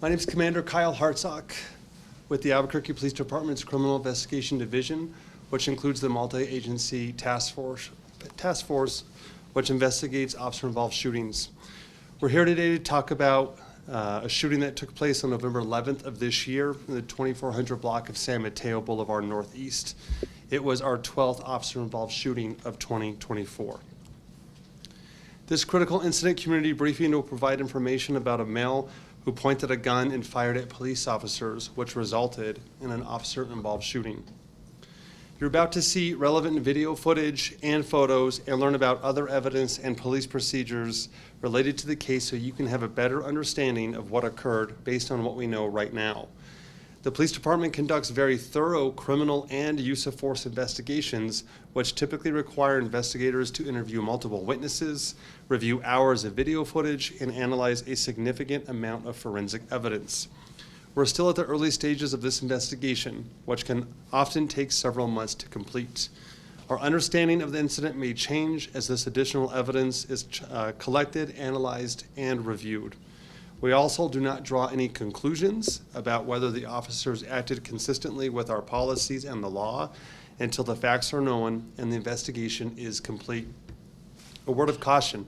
My name is Commander Kyle Hartsock with the Albuquerque Police Department's Criminal Investigation Division, which includes the multi-agency task force which investigates officer-involved shootings. We're here today to talk about a shooting that took place on November 11th of this year in the 2400 block of San Mateo Blvd Northeast. It was our 12th officer-involved shooting of 2024. This critical incident community briefing will provide information about a male who pointed a gun and fired at police officers, which resulted in an officer-involved shooting. You're about to see relevant video footage and photos and learn about other evidence and police procedures related to the case so you can have a better understanding of what occurred based on what we know right now. The police department conducts very thorough criminal and use of force investigations, which typically require investigators to interview multiple witnesses, review hours of video footage, and analyze a significant amount of forensic evidence. We're still at the early stages of this investigation, which can often take several months to complete. Our understanding of the incident may change as this additional evidence is collected, analyzed, and reviewed. We also do not draw any conclusions about whether the officers acted consistently with our policies and the law until the facts are known and the investigation is complete. A word of caution: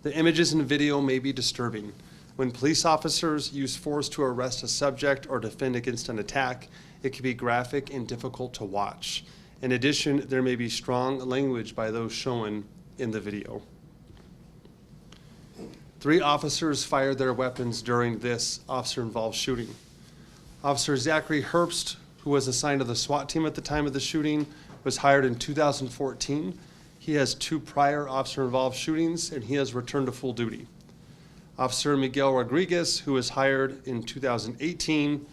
the images and video may be disturbing. When police officers use force to arrest a subject or defend against an attack, it can be graphic and difficult to watch. In addition, there may be strong language by those shown in the video. 3 officers fired their weapons during this officer-involved shooting. Officer Zachary Herbst, who was assigned to the SWAT team at the time of the shooting, was hired in 2014. He has 2 prior officer-involved shootings, and he has returned to full duty. Officer Miguel Rodriguez, who was hired in 2018,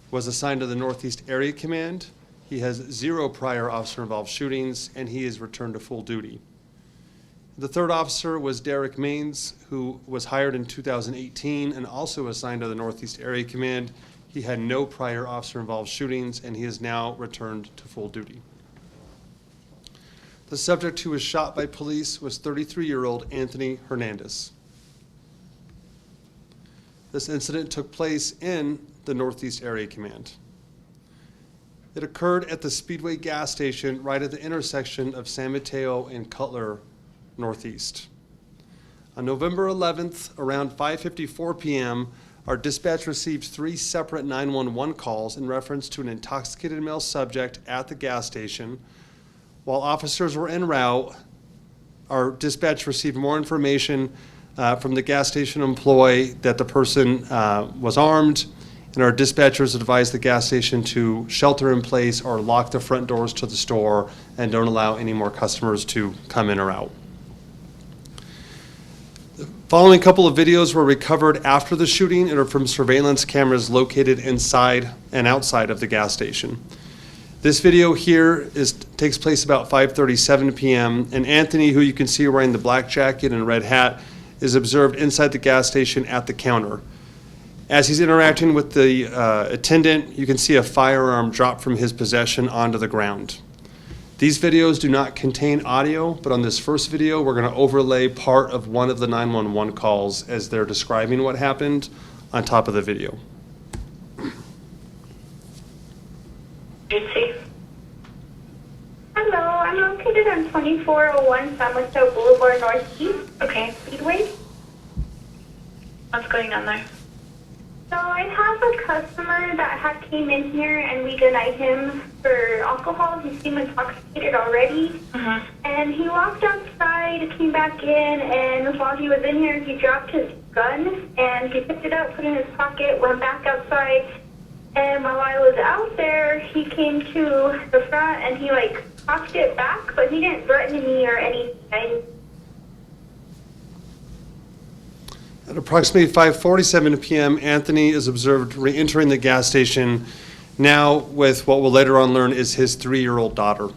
was assigned to the Northeast Area Command. He has 0 prior officer-involved shootings, and he is returned to full duty. The 3rd officer was Derek Maines, who was hired in 2018 and also assigned to the Northeast Area Command. He had no prior officer-involved shootings, and he is now returned to full duty. The subject who was shot by police was 33-year-old Anthony Hernandez. This incident took place in the Northeast Area Command. It occurred at the Speedway gas station right at the intersection of San Mateo and Cutler Northeast. On November 11th, around 5:54 p.m., our dispatch received 3 separate 911 calls in reference to an intoxicated male subject at the gas station. While officers were en route, our dispatch received more information from the gas station employee that the person was armed, and our dispatchers advised the gas station to shelter in place or lock the front doors to the store and don't allow any more customers to come in or out. The following couple of videos were recovered after the shooting and are from surveillance cameras located inside and outside of the gas station. This video here takes place about 5:37 p.m. and Anthony, who you can see wearing the black jacket and red hat, is observed inside the gas station at the counter. As he's interacting with the attendant, you can see a firearm drop from his possession onto the ground. These videos do not contain audio, but on this first video, we're going to overlay part of one of the 911 calls as they're describing what happened on top of the video. Hello, I'm located on 2401 San Mateo Blvd Northeast. Okay. Speedway. What's going on there? So I have a customer that had came in here and we denied him for alcohol. He seemed intoxicated already. And he walked outside, came back in, and while he was in here, he dropped his gun and he picked it up, put it in his pocket, went back outside. And while I was out there, he came to the front and he cocked it back, but he didn't threaten me or anything. At approximately 5:47 p.m., Anthony is observed re-entering the gas station, now with what we'll later on learn is his 3-year-old daughter.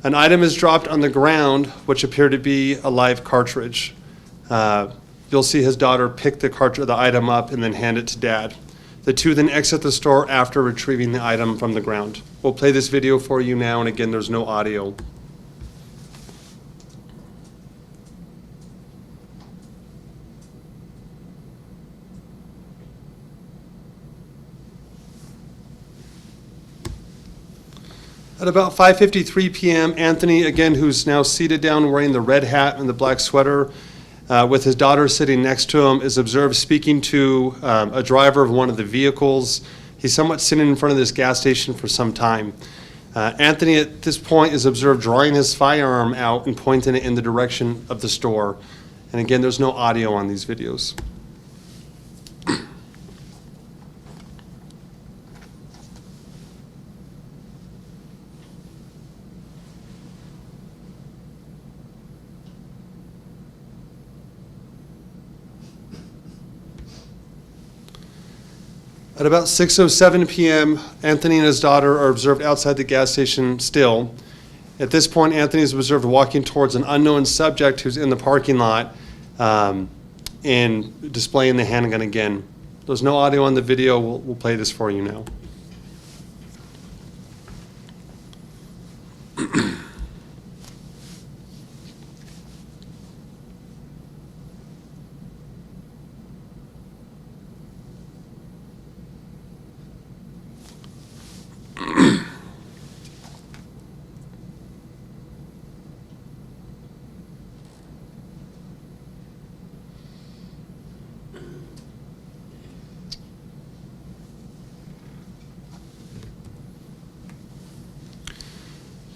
An item is dropped on the ground, which appeared to be a live cartridge. You'll see his daughter pick the item up and then hand it to Dad. The two then exit the store after retrieving the item from the ground. We'll play this video for you now, and again, there's no audio. At about 5:53 p.m., Anthony, again, who's now seated down wearing the red hat and the black sweater, with his daughter sitting next to him, is observed speaking to a driver of one of the vehicles. He's somewhat sitting in front of this gas station for some time. Anthony, at this point, is observed drawing his firearm out and pointing it in the direction of the store. And again, there's no audio on these videos. At about 6:07 p.m., Anthony and his daughter are observed outside the gas station still. At this point, Anthony is observed walking towards an unknown subject who's in the parking lot and displaying the handgun again. There's no audio on the video. We'll play this for you now.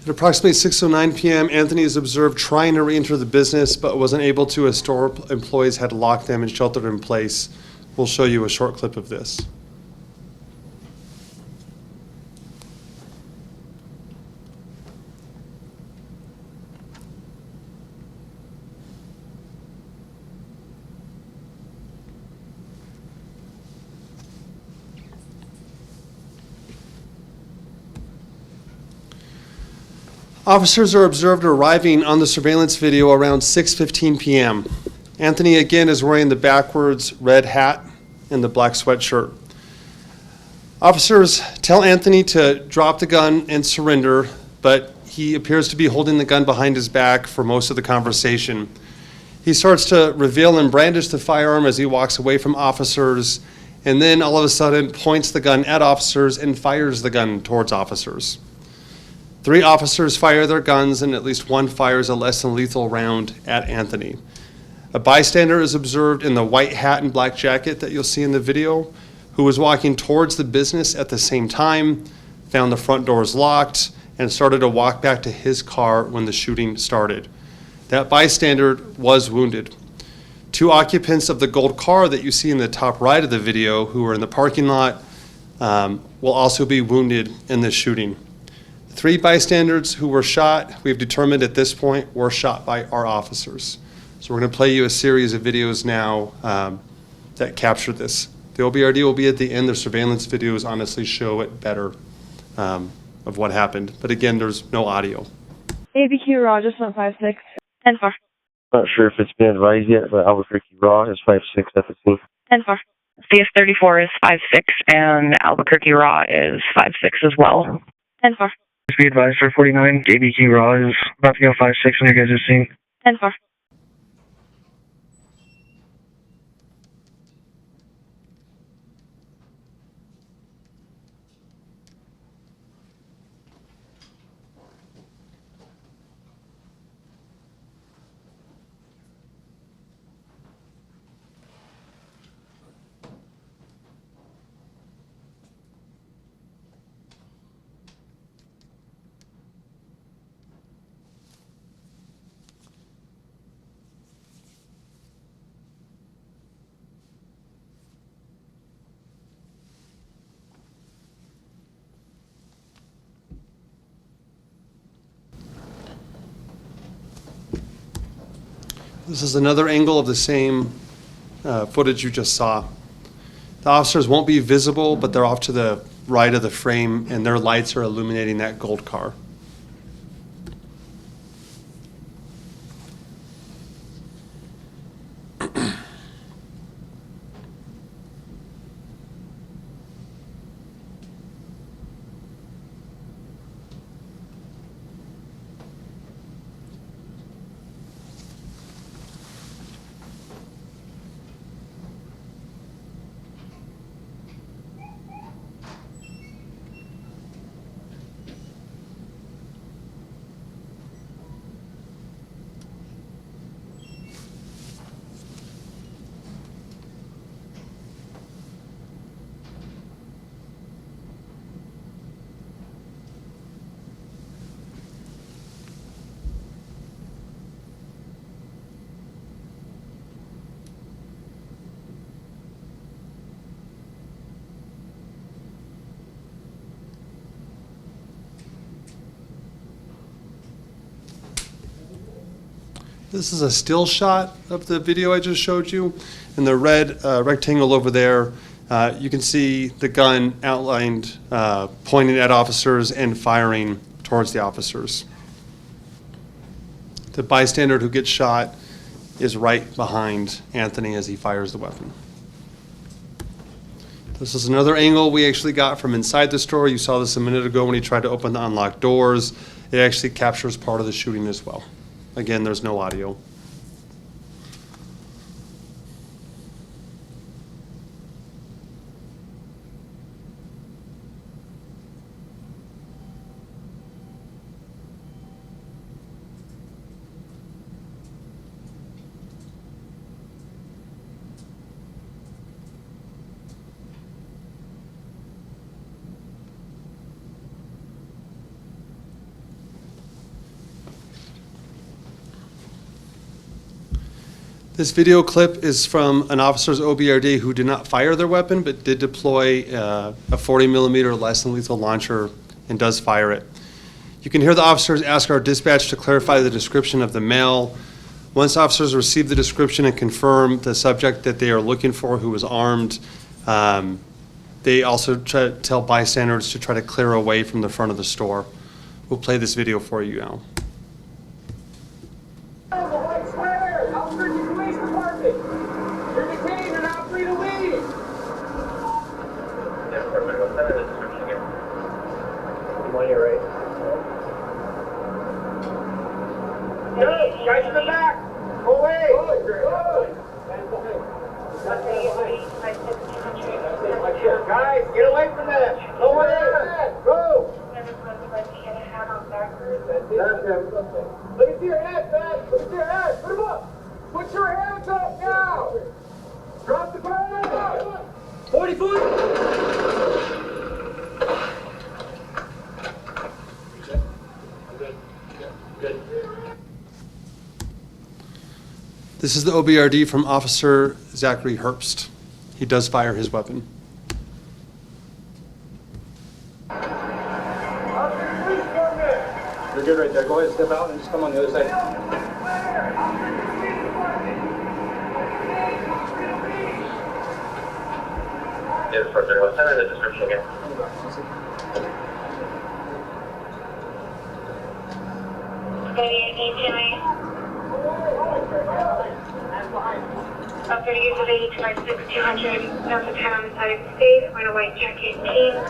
At approximately 6:09 p.m., Anthony is observed trying to re-enter the business, but wasn't able to as store employees had locked them and sheltered in place. We'll show you a short clip of this. Officers are observed arriving on the surveillance video around 6:15 p.m. Anthony again is wearing the backwards red hat and the black sweatshirt. Officers tell Anthony to drop the gun and surrender, but he appears to be holding the gun behind his back for most of the conversation. He starts to reveal and brandish the firearm as he walks away from officers, and then all of a sudden points the gun at officers and fires the gun towards officers. 3 officers fire their guns, and at least 1 fires a less than lethal round at Anthony. A bystander is observed in the white hat and black jacket that you'll see in the video, who was walking towards the business at the same time, found the front doors locked, and started to walk back to his car when the shooting started. That bystander was wounded. 2 occupants of the gold car that you see in the top right of the video, who were in the parking lot, will also be wounded in this shooting. 3 bystanders who were shot, we've determined at this point, were shot by our officers. So we're going to play you a series of videos now that capture this. The OBRD will be at the end. The surveillance videos honestly show it better of what happened. But again, there's no audio. ABQ Raw just went 5-6. 10-4. Not sure if it's been advised yet, but Albuquerque Raw is 5-6 at the scene. 10-4. CS34 is 5-6, and Albuquerque Raw is 5-6 as well. 10-4. Be advised for 49, ABQ Raw is about to go 5-6 on your guys' scene. 10-4. This is another angle of the same footage you just saw. The officers won't be visible, but they're off to the right of the frame, and their lights are illuminating that gold car. This is a still shot of the video I just showed you. In the red rectangle over there, you can see the gun outlined, pointing at officers and firing towards the officers. The bystander who gets shot is right behind Anthony as he fires the weapon. This is another angle we actually got from inside the store. You saw this a minute ago when he tried to open the unlocked doors. It actually captures part of the shooting as well. Again, there's no audio. This video clip is from an officer's OBRD who did not fire their weapon, but did deploy a 40 millimeter less than lethal launcher and does fire it. You can hear the officers ask our dispatch to clarify the description of the male. Once officers receive the description and confirm the subject that they are looking for, who is armed, they also try to tell bystanders to try to clear away from the front of the store. We'll play this video for you now. Albuquerque Police Department. You're detained and not free to leave. On your right. Go, guys in the back. Go away. Guys, get away from that. Go away. Go. That's him. Look at your head, man. Look at your head. Put him up. Put your hands up now. Drop the gun. 40 foot. Good. This is the OBRD from Officer Zachary Herbst. He does fire his weapon. You're good right there. Go ahead, step out and just come on the other side. Yes, sir. Send in the description again. Up 30 years of age, 5'6", 200, Delta 10 on the side of his face, wearing a white jacket and jeans.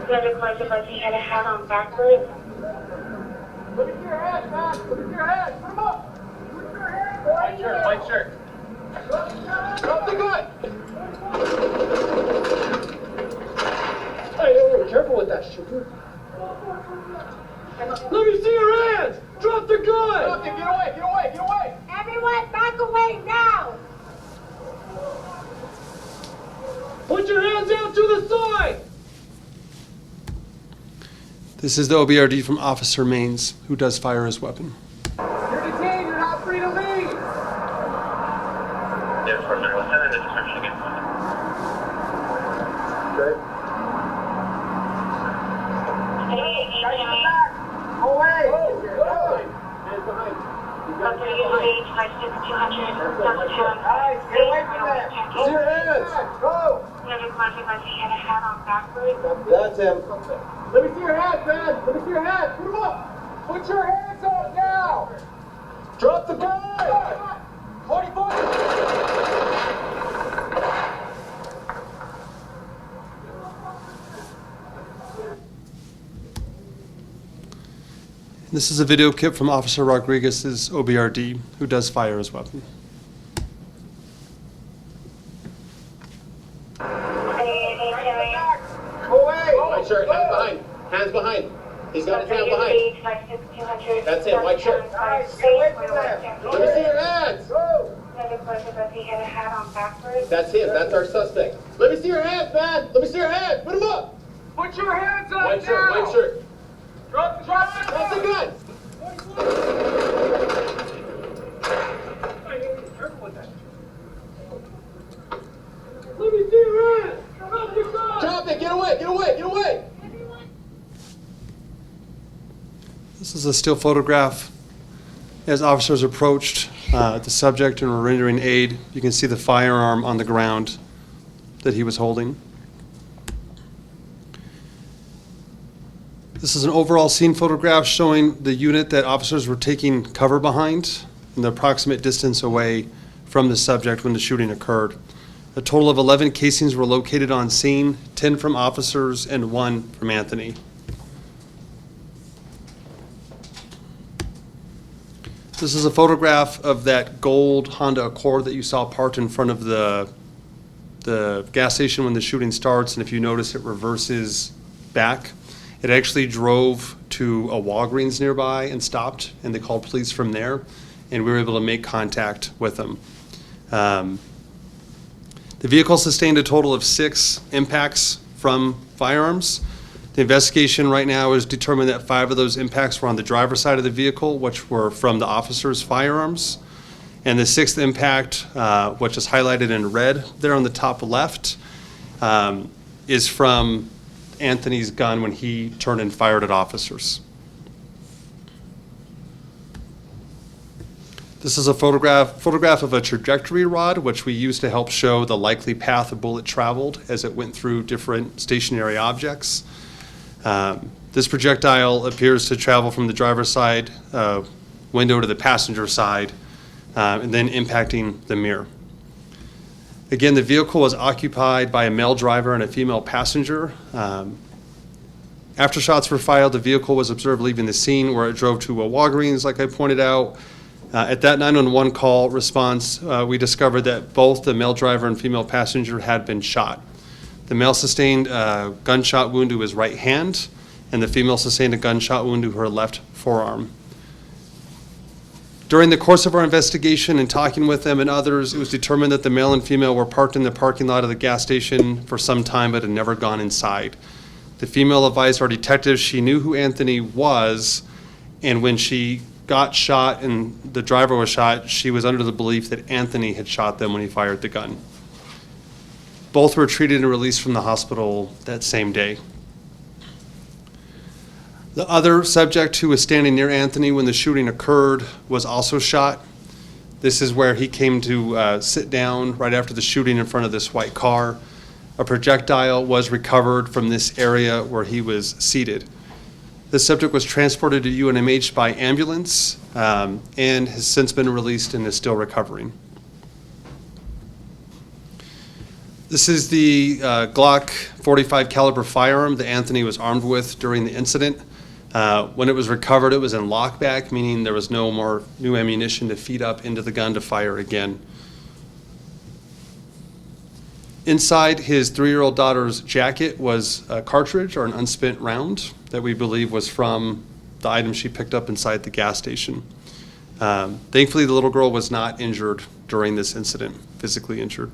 Leather gloves above he had a hat on backwards. Look at your head, man. Look at your head. Put him up. Put your head. White shirt, white shirt. Drop the gun. Hey, be careful with that shit. Let me see your hands. Drop the gun. Drop it. Get away. Get away. Get away. Everyone back away now! Put your hands out to the side. This is the OBRD from Officer Maines, who does fire his weapon. You're detained. You're not free to leave. Yes, sir. Send in the description again. Okay. Go away. Hands behind. Up 30 years of age, 5'6", 200, Delta 10 on the Guys, side of his get away face, from wearing a that. white jacket. Use your hands. Go. Leather gloves above he had a hat on backwards. That's him. Let me see your hands, man. Let me see your hands. Put them up. Put your hands up now. Drop the gun. 44. This is a video clip from Officer Rodriguez's OBRD, who does fire his weapon. Go away. White shirt. Hands behind. Hands behind. He's got his hands behind. That's it. White shirt. Guys, get away from that. Let me see your hands. Go. Leather gloves above he had a hat on backwards. That's him. That's our suspect. Let me see your hands, man. Let me see your hands. Put them up. Put your hands up White shirt. White shirt. Drop the gun. Let me see your hands. Drop it. Get away. Get away. Get away. This is a still photograph As officers approached the subject and were rendering aid, you can see the firearm on the ground that he was holding. This is an overall scene photograph showing the unit that officers were taking cover behind and the approximate distance away from the subject when the shooting occurred. A total of 11 casings were located on scene, 10 from officers and 1 from Anthony. This is a photograph of that gold Honda Accord that you saw parked in front of the gas station when the shooting starts, and if you notice, it reverses back. It actually drove to a Walgreens nearby and stopped, and they called police from there, and we were able to make contact with them. The vehicle sustained a total of 6 impacts from firearms. The investigation right now has determined that 5 of those impacts were on the driver's side of the vehicle, which were from the officer's firearms. And the 6th impact, which is highlighted in red there on the top left, is from Anthony's gun when he turned and fired at officers. This is a photograph of a trajectory rod, which we use to help show the likely path a bullet traveled as it went through different stationary objects. This projectile appears to travel from the driver's side window to the passenger side, and then impacting the mirror. Again, the vehicle was occupied by a male driver and a female passenger. After shots were fired, the vehicle was observed leaving the scene where it drove to a Walgreens, like I pointed out. At that 911 call response, we discovered that both the male driver and female passenger had been shot. The male sustained a gunshot wound to his right hand, and the female sustained a gunshot wound to her left forearm. During the course of our investigation and talking with them and others, it was determined that the male and female were parked in the parking lot of the gas station for some time but had never gone inside. The female advised our detectives she knew who Anthony was, and when she got shot and the driver was shot, she was under the belief that Anthony had shot them when he fired the gun. Both were treated and released from the hospital that same day. The other subject who was standing near Anthony when the shooting occurred was also shot. This is where he came to sit down right after the shooting in front of this white car. A projectile was recovered from this area where he was seated. The subject was transported to UNMH by ambulance and has since been released and is still recovering. This is the Glock 45 caliber firearm that Anthony was armed with during the incident. When it was recovered, it was in lockback, meaning there was no more new ammunition to feed up into the gun to fire again. Inside his 3-year-old daughter's jacket was a cartridge or an unspent round that we believe was from the item she picked up inside the gas station. Thankfully, the little girl was not injured during this incident, physically injured.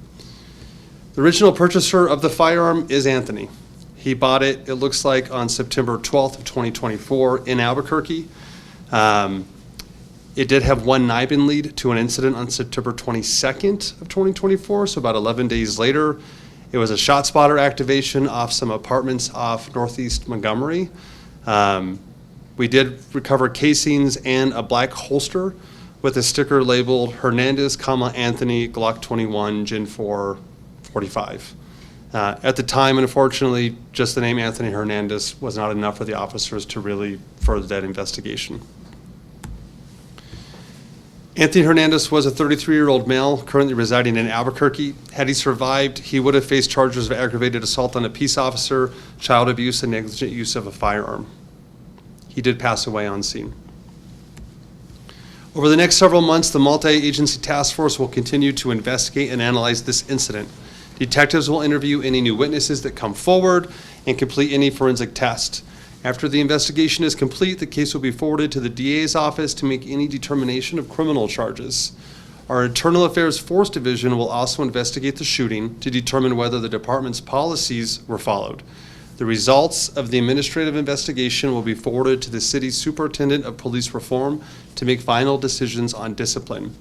The original purchaser of the firearm is Anthony. He bought it, it looks like, on September 12th of 2024 in Albuquerque. It did have one NIBIN lead to an incident on September 22nd of 2024, so about 11 days later. It was a shot spotter activation off some apartments off Northeast Montgomery. We did recover casings and a black holster with a sticker labeled Hernandez, Anthony, Glock 21, Gen 4, 45. At the time, unfortunately, just the name Anthony Hernandez was not enough for the officers to really further that investigation. Anthony Hernandez was a 33-year-old male currently residing in Albuquerque. Had he survived, he would have faced charges of aggravated assault on a peace officer, child abuse, and negligent use of a firearm. He did pass away on scene. Over the next several months, the multi-agency task force will continue to investigate and analyze this incident. Detectives will interview any new witnesses that come forward and complete any forensic tests. After the investigation is complete, the case will be forwarded to the DA's office to make any determination of criminal charges. Our Internal Affairs Force Division will also investigate the shooting to determine whether the department's policies were followed. The results of the administrative investigation will be forwarded to the city's Superintendent of Police Reform to make final decisions on discipline.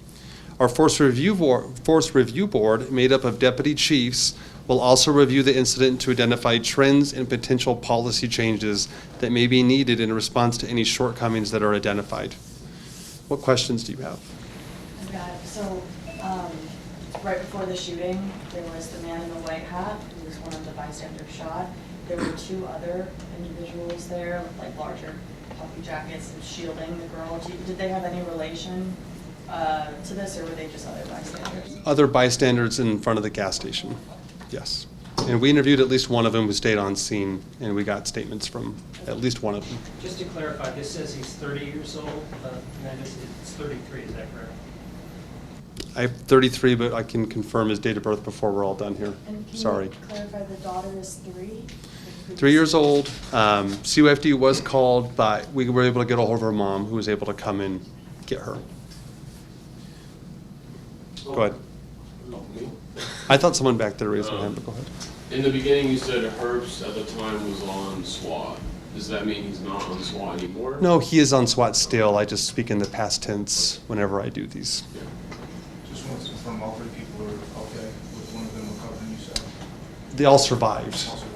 Our Force Review Board, made up of deputy chiefs, will also review the incident to identify trends and potential policy changes that may be needed in response to any shortcomings that are identified. What questions do you have? I've got it. So, right before the shooting, there was the man in the white hat, who was one of the bystanders shot. There were two other individuals there with like larger puffy jackets and shielding the girl. Did they have any relation to this, or were they just other bystanders? Other bystanders in front of the gas station, yes. And we interviewed at least one of them who stayed on scene, and we got statements from at least one of them. Just to clarify, this says he's 30 years old, Hernandez, it's 33, is that correct? I have 33, but I can confirm his date of birth before we're all done here. And can Sorry. you clarify the daughter is 3? 3 years old. CUFD was called, but we were able to get a hold of her mom, who was able to come and get her. Go ahead. I thought someone back there raised their hand, but go ahead. In the beginning, you said Herbst at the time was on SWAT. Does that mean he's not on SWAT anymore? No, he is on SWAT still. I just speak in the past tense whenever I do these. Yeah. Just want to confirm all 3 people are okay, with one of them recovering, you said? They all survived. Also,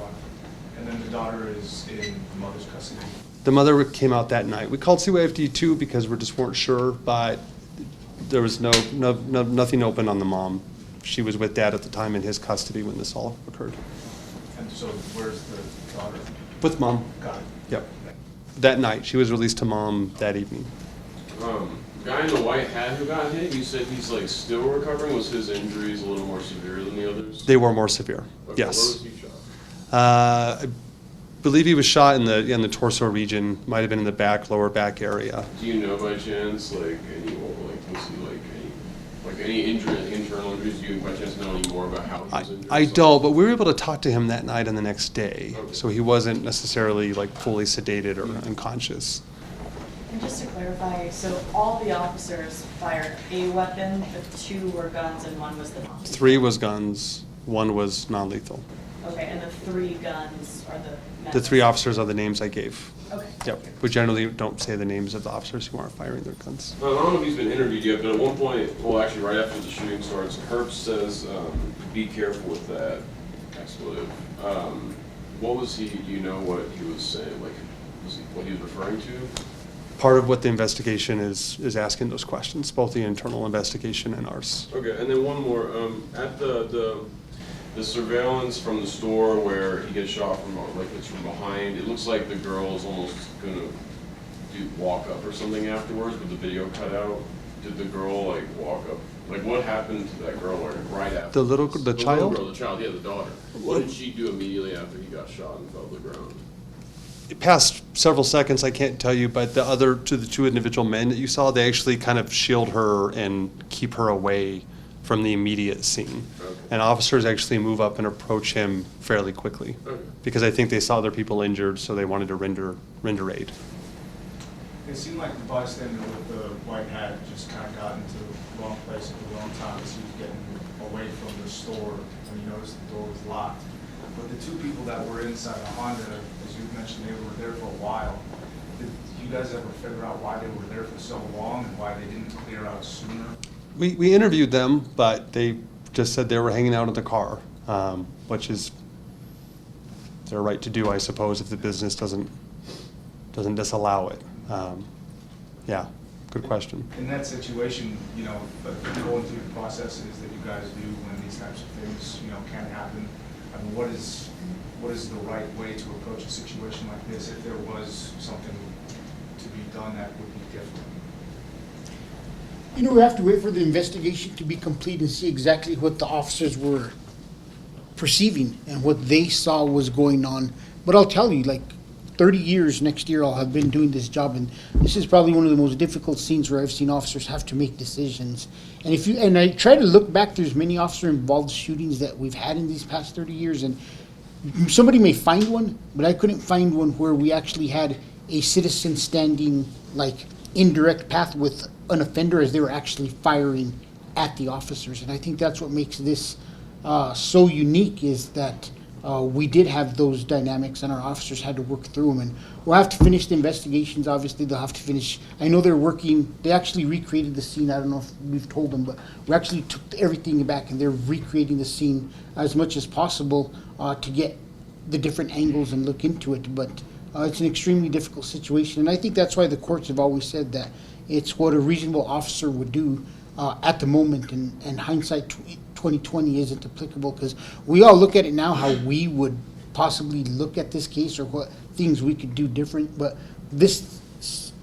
and then the daughter is in the mother's custody? The mother came out that night. We called CYFD too because we just weren't sure, but there was nothing open on the mom. She was with dad at the time in his custody when this all occurred. And so where's the daughter? With mom. Got it. Yep. That night. She was released to mom that evening. Guy in the white hat who got hit, you said he's like still recovering. Was his injuries a little more severe than the others? They were more severe. Okay, Yes. Where was he shot? I believe he was shot in the torso region. Might have been in the lower back area. Do you know by chance, like any, was he like any injury, internal injuries? Do you by chance know any more about how he was injured? I don't, but we were able to talk to him that night and the next day, so he wasn't necessarily like fully sedated or unconscious. And just to clarify, so all the officers fired a weapon, but 2 were guns and 1 was the non-lethal? 3 was guns, 1 was non-lethal. Okay, and the 3 guns are the men? The 3 officers are the names I gave. Okay. Yep. We generally don't say the names of the officers who aren't firing their guns. I don't know if he's been interviewed yet, but at one point, well, actually, right after the shooting starts, Herbst says, "Be careful with that expletive." What was he? Do you know what he was saying? Like, what he was referring to? Part of what the investigation is asking those questions, both the internal investigation and ours. Okay, and then one more. At the surveillance from the store where he gets shot from, like it's from behind, it looks like the girl is almost gonna walk up or something afterwards, but the video cut out. Did the girl like walk up? Like what happened to that girl like, right after? The child? child? The child, yeah, the daughter. What did she do immediately after he got shot and fell to the ground? It passed several seconds, I can't tell you, but the 2 individual men that you saw, they actually kind of shield her and keep her away from the immediate scene. Okay. And officers actually move up and approach him fairly quickly. Okay. Because I think they saw other people injured, so they wanted to render aid. It seemed like the bystander with the white hat just kind of got into the wrong place at the wrong time as he was getting away from the store when he noticed the door was locked. But the 2 people that were inside the Honda, as you mentioned, they were there for a while. Did you guys ever figure out why they were there for so long and why they didn't clear out sooner? We interviewed them, but they just said they were hanging out in the car, which is their right to do, I suppose, if the business doesn't disallow it. Yeah, good question. In that situation, you know, going through the processes that you guys do when these types of things, you know, can happen, I mean, what is the right way to approach a situation like this if there was something to be done that would be different? You know, we have to wait for the investigation to be complete and see exactly what the officers were perceiving and what they saw was going on. But I'll tell you, like, 30 years next year I'll have been doing this job, and this is probably one of the most difficult scenes where I've seen officers have to make decisions. And I try to look back, there's many officer-involved shootings that we've had in these past 30 years, and somebody may find one, but I couldn't find one where we actually had a citizen standing, like, indirect path with an offender as they were actually firing at the officers. And I think that's what makes this so unique, is that we did have those dynamics and our officers had to work through them. And we'll have to finish the investigations. Obviously, they'll have to finish. I know they're working. They actually recreated the scene. I don't know if we've told them, but we actually took everything back and they're recreating the scene as much as possible to get the different angles and look into it. But it's an extremely difficult situation. And I think that's why the courts have always said that It's what a reasonable officer would do at the moment, and hindsight 2020 isn't applicable, because we all look at it now how we would possibly look at this case or what things we could do different, but this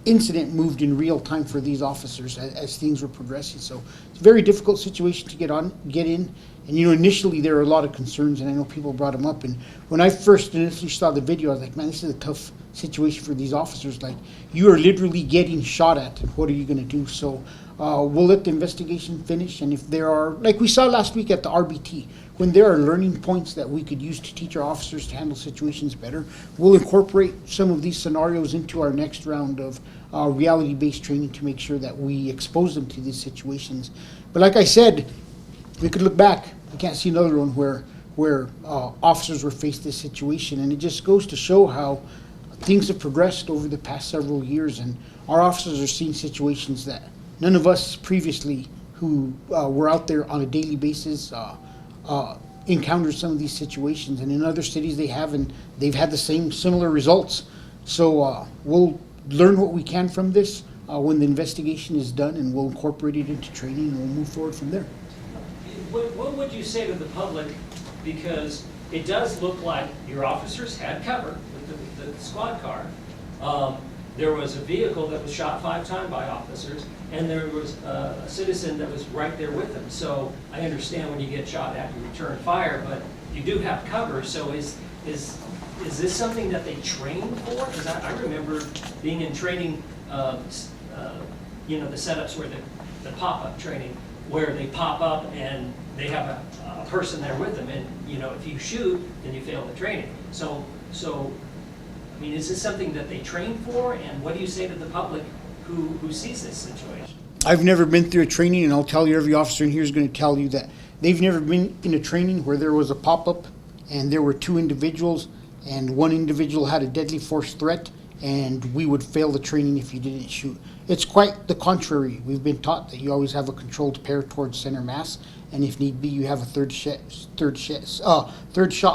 incident moved in real time for these officers as things were progressing. So it's a very difficult situation to get in. And initially there were a lot of concerns, and I know people brought them up. And when I first initially saw the video, I was like, man, this is a tough situation for these officers. Like, you are literally getting shot at, and what are you going to do? So we'll let the investigation finish, and if there are, like we saw last week at the RBT, when there are learning points that we could use to teach our officers to handle situations better, we'll incorporate some of these scenarios into our next round of reality-based training to make sure that we expose them to these situations. But like I said, we could look back. We can't see another one where officers were faced this situation, and it just goes to show how things have progressed over the past several years, and our officers are seeing situations that none of us previously who were out there on a daily basis encountered some of these situations, and in other cities they have, and they've had the same similar results. So we'll learn what we can from this when the investigation is done, and we'll incorporate it into training, and we'll move forward from there. What would you say to the public? Because it does look like your officers had cover with the squad car. There was a vehicle that was shot 5 times by officers, and there was a citizen that was right there with them. So I understand when you get shot at, you return fire, but you do have cover. So is this something that they train for? Because I remember being in training, the setups where the pop-up training, where they pop up and they have a person there with them, and if you shoot, then you fail the training. So I mean, is this something that they train for, and what do you say to the public who sees this situation? I've never been through a training, and I'll tell you, every officer in here is going to tell you that they've never been in a training where there was a pop-up and there were 2 individuals, and one individual had a deadly force threat, and we would fail the training if you didn't shoot. It's quite the contrary. We've been taught that you always have a controlled pair towards center mass, and if need be, you have a third shot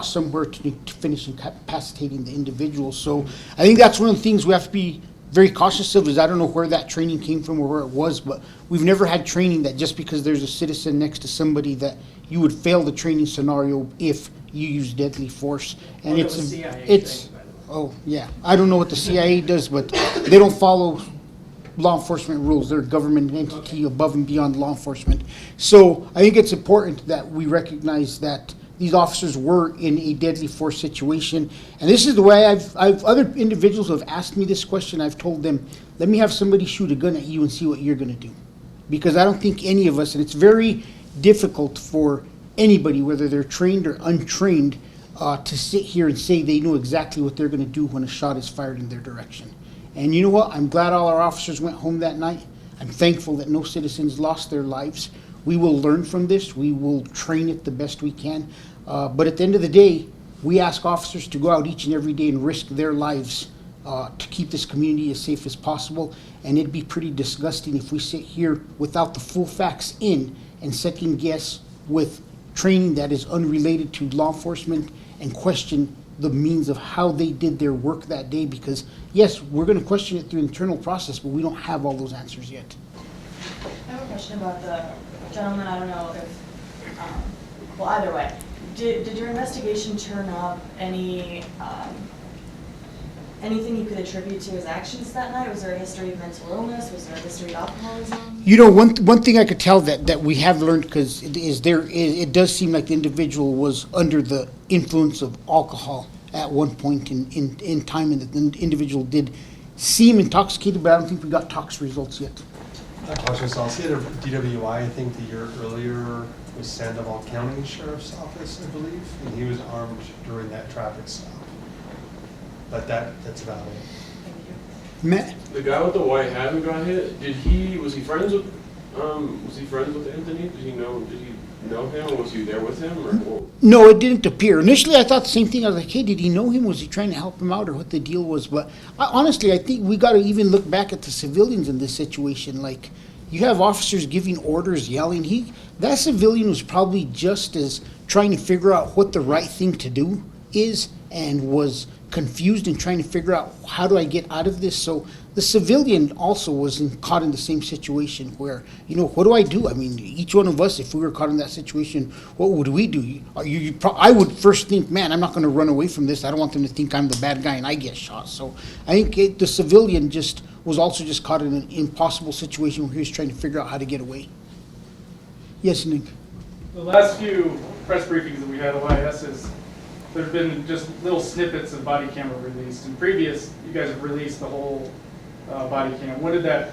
somewhere to finish incapacitating the individual. So I think that's one of the things we have to be very cautious of. Is I don't know where that training came from or where it was, but we've never had training that just because there's a citizen next to somebody that you would fail the training scenario if you use deadly force. And oh yeah, I don't know what the CIA does, but they don't follow law enforcement rules. They're a government entity above and beyond law enforcement. So I think it's important that we recognize that these officers were in a deadly force situation. And this is the way I've other individuals who have asked me this question, I've told them, let me have somebody shoot a gun at you and see what you're going to do. Because I don't think any of us, and it's very difficult for anybody, whether they're trained or untrained, to sit here and say they know exactly what they're going to do when a shot is fired in their direction. And you know what? I'm glad all our officers went home that night. I'm thankful that no citizens lost their lives. We will learn from this. We will train it the best we can. But at the end of the day, we ask officers to go out each and every day and risk their lives to keep this community as safe as possible. And it'd be pretty disgusting if we sit here without the full facts in and second guess with training that is unrelated to law enforcement and question the means of how they did their work that day. Because yes, we're going to question it through internal process, but we don't have all those answers yet. I have a question about the gentleman. I don't know if, well, either way, did your investigation turn up anything you could attribute to his actions that night? Was there a history of mental illness? Was there a history of alcoholism? You know, one thing I could tell that we have learned, because it does seem like the individual was under the influence of alcohol at one point in time, and that the individual did seem intoxicated, but I don't think we got tox results yet. He had a DWI, I think, the year earlier with Sandoval County Sheriff's Office, I believe, and he was armed during that traffic stop. But that's about it. Matt? The guy with the white hat who got hit, was he friends with Anthony? Did he know him, or was he there with him, or? No, it didn't appear. Initially, I thought the same thing. I was like, hey, did he know him? Was he trying to help him out, or what the deal was? But honestly, I think we got to even look back at the civilians in this situation. Like, you have officers giving orders, yelling. That civilian was probably just as trying to figure out what the right thing to do is, and was confused and trying to figure out, how do I get out of this? So the civilian also was caught in the same situation where, what do I do? I mean, each one of us, if we were caught in that situation, what would we do? I would first think, man, I'm not going to run away from this. I don't want them to think I'm the bad guy and I get shot. So I think the civilian was also just caught in an impossible situation where he was trying to figure out how to get away. Yes, Nick? The last few press briefings that we had at OIS is there's been just little snippets of body camera released. In previous, you guys have released the whole body cam. When did that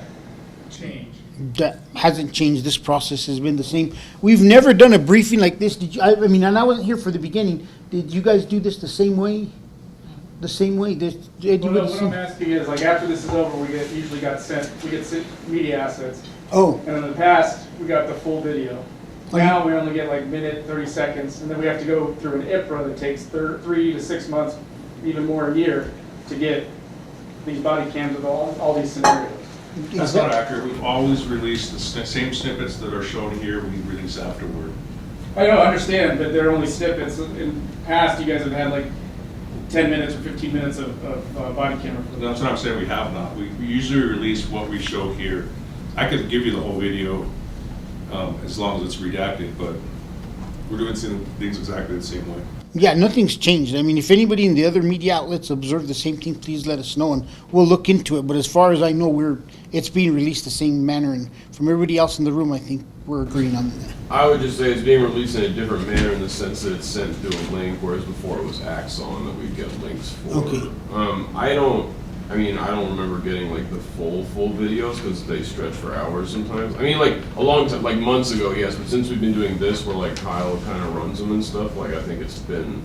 change? That hasn't changed. This process has been the same. We've never done a briefing like this. Did you? I mean, and I wasn't here for the beginning. Did you guys do this the same way? The same way? Well, no, what I'm asking is, like, after this is over, we get media assets. Oh. And in the past, we got the full video. Now we only get like minute, 30 seconds, and then we have to go through an IPRA that takes 3 to 6 months, even more a year, to get these body cams with all these scenarios. That's not accurate. We've always released the same snippets that are shown here, we release afterward. I know, I understand, but they're only snippets. In the past, you guys have had like 10 minutes or 15 minutes of body camera. That's what I'm saying, we have not. We usually release what we show here. I could give you the whole video as long as it's redacted, but we're doing things exactly the same way. Yeah, nothing's changed. I mean, if anybody in the other media outlets observe the same thing, please let us know and we'll look into it. But as far as I know, it's being released the same manner, and from everybody else in the room, I think we're agreeing on that. I would just say it's being released in a different manner in the sense that it's sent through a link, whereas before it was Axon that we'd get links for. Okay. I don't remember getting like the full videos because they stretch for hours sometimes. I mean, like a long time, like months ago, yes, but since we've been doing this where like Kyle kind of runs them and stuff, like I think it's been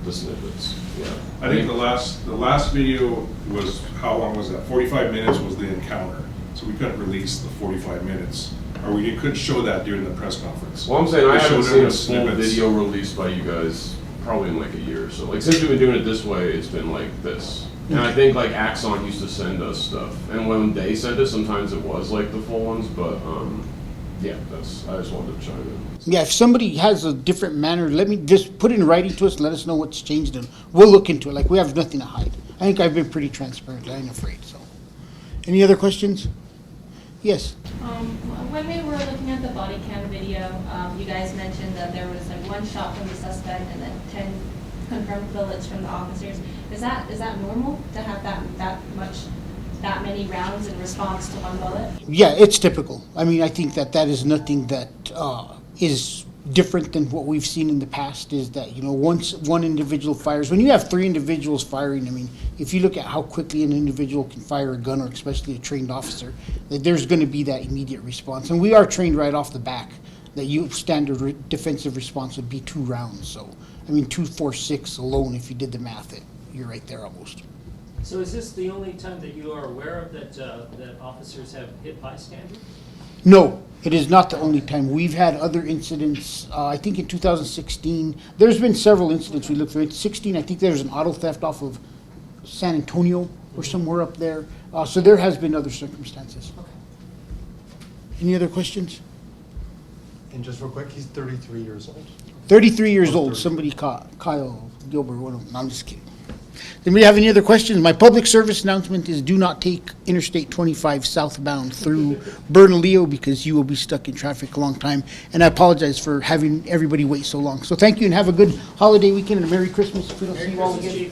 the snippets. Yeah. I think the last video was, how long was that? 45 minutes was the encounter. So we couldn't release the 45 minutes. Or we couldn't show that during the press conference. Well, I'm saying I haven't seen a full video released by you guys probably in like a year or so. Like since we've been doing it this way, it's been like this. And I think like Axon used to send us stuff, and when they sent us, sometimes it was like the full ones. But yeah, I just wanted to chime in. Yeah, if somebody has a different manner, let me just put it in writing to us. Let us know what's changed, and we'll look into it. Like we have nothing to hide. I think I've been pretty transparent. I ain't afraid. So, any other questions? Yes. When we were looking at the body cam video, you guys mentioned that there was like one shot from the suspect and then 10 confirmed bullets from the officers. Is that normal to have that many rounds in response to one bullet? Yeah, it's typical. I mean, I think that is nothing that is different than what we've seen in the past. Is that once one individual fires, when you have 3 individuals firing, I mean, if you look at how quickly an individual can fire a gun, or especially a trained officer, that there's going to be that immediate response. And we are trained right off the back that standard defensive response would be 2 rounds. So, I mean, 2, 4, 6 alone, if you did the math, you're right there almost. So is this the only time that you are aware of that officers have hit bystanders? No, it is not the only time. We've had other incidents. I think in 2016, there's been several incidents we looked through. In 2016, I think there's an auto theft off of San Antonio or somewhere up there. So there has been other circumstances. Okay. Any other questions? And just real quick, he's 33 years old. 33 years old. Somebody caught Kyle Gilbert. One of them. No, I'm just kidding. Anybody have any other questions? My public service announcement is do not take Interstate 25 southbound through Bernalillo because you will be stuck in traffic a long time. And I apologize for having everybody wait so long. So thank you and have a good holiday weekend and a Merry Christmas if we don't see you all again.